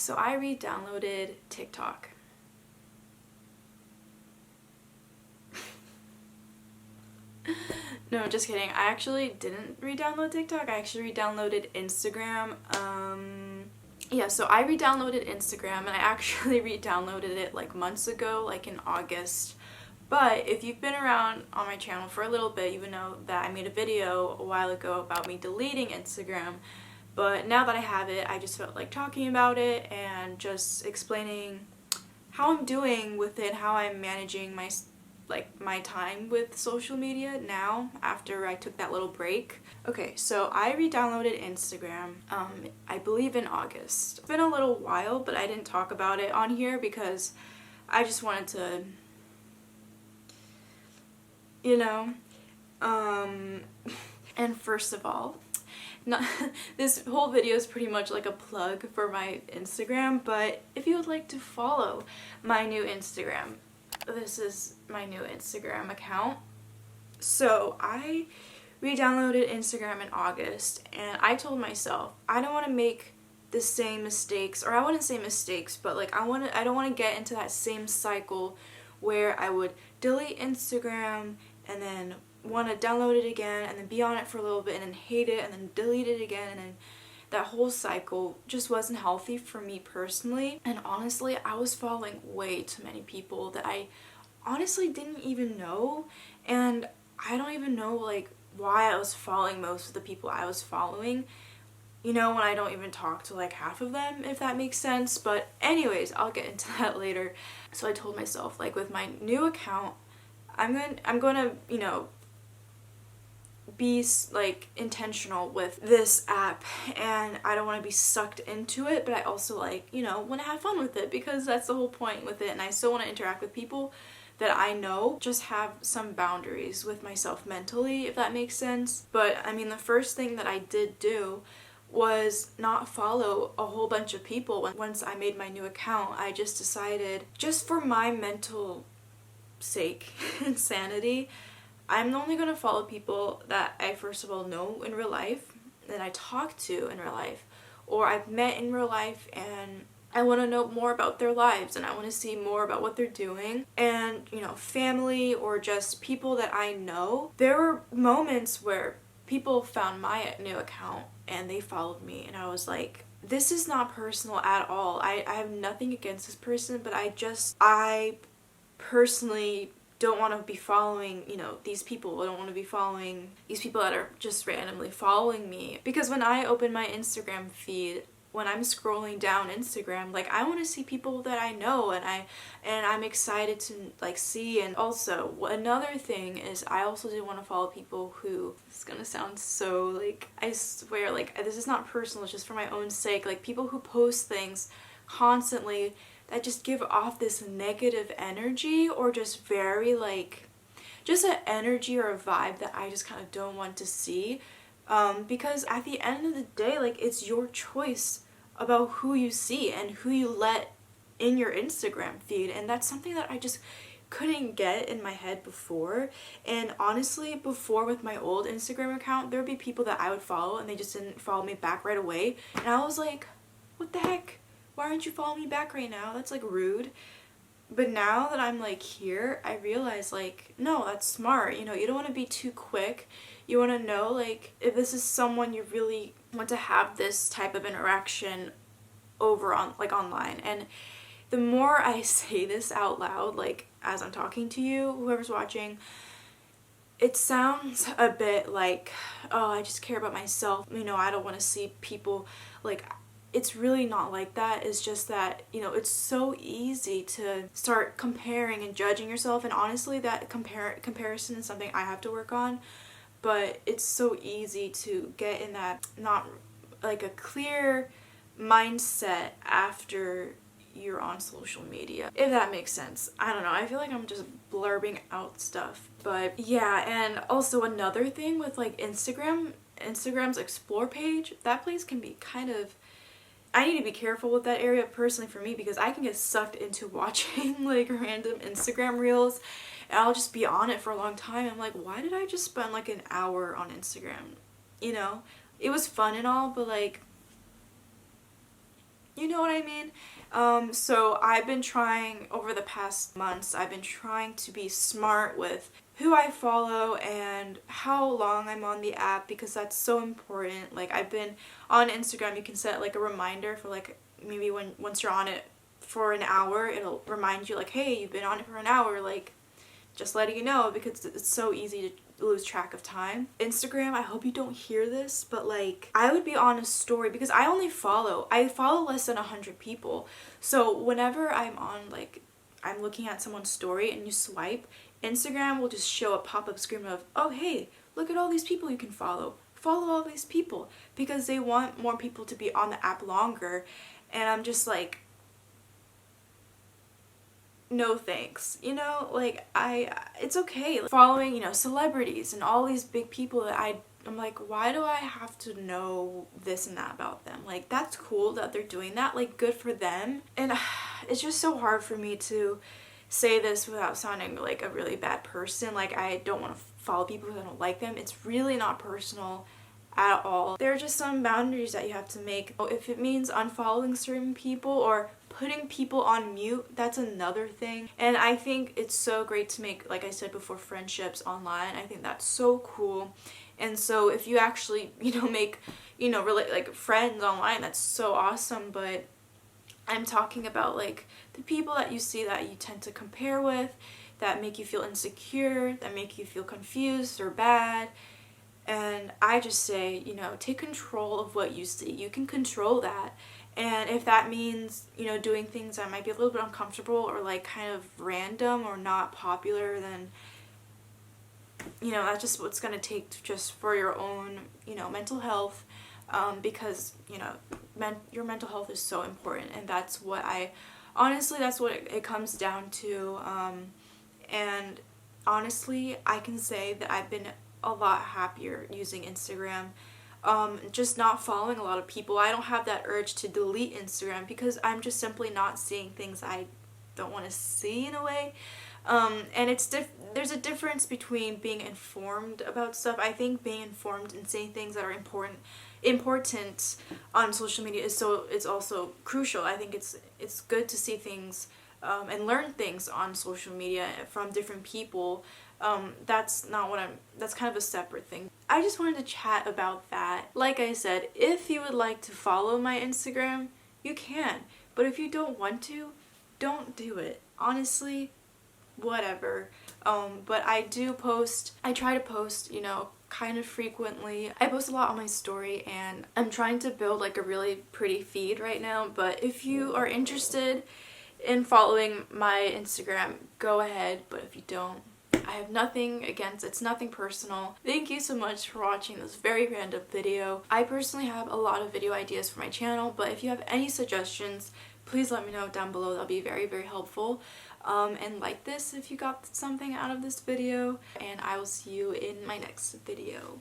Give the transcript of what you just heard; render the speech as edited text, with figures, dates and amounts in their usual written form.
So I re-downloaded TikTok. No, just kidding. I actually didn't re-download TikTok. I actually re-downloaded Instagram. Yeah, so I re-downloaded Instagram, and I actually re-downloaded it like months ago, like in August. But if you've been around on my channel for a little bit, you would know that I made a video a while ago about me deleting Instagram. But now that I have it, I just felt like talking about it and just explaining how I'm doing with it, how I'm managing my time with social media now after I took that little break. Okay, so I re-downloaded Instagram, I believe in August. It's been a little while, but I didn't talk about it on here because I just wanted to, you know, and first of all, not, this whole video is pretty much like a plug for my Instagram, but if you would like to follow my new Instagram, this is my new Instagram account. So I re-downloaded Instagram in August, and I told myself I don't want to make the same mistakes, or I wouldn't say mistakes, but like I don't want to get into that same cycle where I would delete Instagram and then want to download it again and then be on it for a little bit and then hate it and then delete it again, and then that whole cycle just wasn't healthy for me personally. And honestly, I was following way too many people that I honestly didn't even know, and I don't even know like why I was following most of the people I was following, you know, when I don't even talk to like half of them, if that makes sense. But anyways, I'll get into that later. So I told myself, like, with my new account, I'm gonna, you know, be like intentional with this app, and I don't want to be sucked into it, but I also, like, you know, want to have fun with it because that's the whole point with it, and I still want to interact with people that I know. Just have some boundaries with myself mentally, if that makes sense. But I mean, the first thing that I did do was not follow a whole bunch of people. Once I made my new account, I just decided, just for my mental sake and sanity, I'm only going to follow people that I first of all know in real life, that I talk to in real life, or I've met in real life, and I want to know more about their lives and I want to see more about what they're doing. And, you know, family or just people that I know. There were moments where people found my new account and they followed me, and I was like, this is not personal at all. I have nothing against this person, but I personally don't want to be following, you know, these people. I don't want to be following these people that are just randomly following me. Because when I open my Instagram feed, when I'm scrolling down Instagram, like, I want to see people that I know and I'm excited to like see. And also another thing is, I also didn't want to follow people who, it's gonna sound so like, I swear, like, this is not personal, it's just for my own sake, like people who post things constantly that just give off this negative energy, or just very like, just an energy or a vibe that I just kind of don't want to see. Because at the end of the day, like, it's your choice about who you see and who you let in your Instagram feed, and that's something that I just couldn't get in my head before. And honestly, before, with my old Instagram account, there would be people that I would follow and they just didn't follow me back right away, and I was like, what the heck? Why aren't you following me back right now? That's like rude. But now that I'm like here, I realize, like, no, that's smart. You know, you don't want to be too quick. You want to know, like, if this is someone you really want to have this type of interaction over on, like, online. And the more I say this out loud, like, as I'm talking to you, whoever's watching, it sounds a bit like, oh, I just care about myself. You know, I don't want to see people, like, it's really not like that. It's just that, you know, it's so easy to start comparing and judging yourself, and honestly, that comparison is something I have to work on. But it's so easy to get in that, not like a clear mindset after you're on social media, if that makes sense. I don't know, I feel like I'm just blurbing out stuff. But yeah, and also another thing with like Instagram's explore page, that place can be kind of, I need to be careful with that area personally for me, because I can get sucked into watching like random Instagram reels, and I'll just be on it for a long time. I'm like, why did I just spend like an hour on Instagram? You know, it was fun and all, but like, You know what I mean? So I've been trying, over the past months, I've been trying to be smart with who I follow and how long I'm on the app, because that's so important. Like, I've been on Instagram, you can set like a reminder for like maybe once you're on it for an hour, it'll remind you like, hey, you've been on it for an hour, like just letting you know, because it's so easy to lose track of time. Instagram, I hope you don't hear this, but like, I would be on a story, because I follow less than 100 people. So whenever I'm on, like, I'm looking at someone's story and you swipe, Instagram will just show a pop-up screen of, oh hey, look at all these people you can follow. Follow all these people, because they want more people to be on the app longer. And I'm just like, no thanks, you know, like, it's okay following, you know, celebrities and all these big people that I'm like, why do I have to know this and that about them? Like, that's cool that they're doing that, like, good for them. And it's just so hard for me to say this without sounding like a really bad person. Like, I don't want to follow people because I don't like them. It's really not personal at all. There are just some boundaries that you have to make. If it means unfollowing certain people or putting people on mute, that's another thing. And I think it's so great to make, like I said before, friendships online. I think that's so cool. And so if you actually, you know, make, you know, really like friends online, that's so awesome. But I'm talking about like the people that you see that you tend to compare with, that make you feel insecure, that make you feel confused or bad. And I just say, you know, take control of what you see. You can control that. And if that means, you know, doing things that might be a little bit uncomfortable or like kind of random or not popular, then, you know, that's just what's going to take just for your own, you know, mental health. Because, you know, your mental health is so important. And that's what honestly, that's what it comes down to. And honestly, I can say that I've been a lot happier using Instagram, just not following a lot of people. I don't have that urge to delete Instagram because I'm just simply not seeing things I don't want to see in a way. And there's a difference between being informed about stuff. I think being informed and seeing things that are important on social media it's also crucial. I think it's good to see things and learn things on social media from different people. That's kind of a separate thing. I just wanted to chat about that. Like I said, if you would like to follow my Instagram, you can. But if you don't want to, don't do it. Honestly, whatever. But I try to post, you know, kind of frequently. I post a lot on my story, and I'm trying to build like a really pretty feed right now. But if you are interested in following my Instagram, go ahead. But if you don't, I have nothing against, it's nothing personal. Thank you so much for watching this very random video. I personally have a lot of video ideas for my channel, but if you have any suggestions, please let me know down below. That'll be very, very helpful. And like this if you got something out of this video, and I will see you in my next video.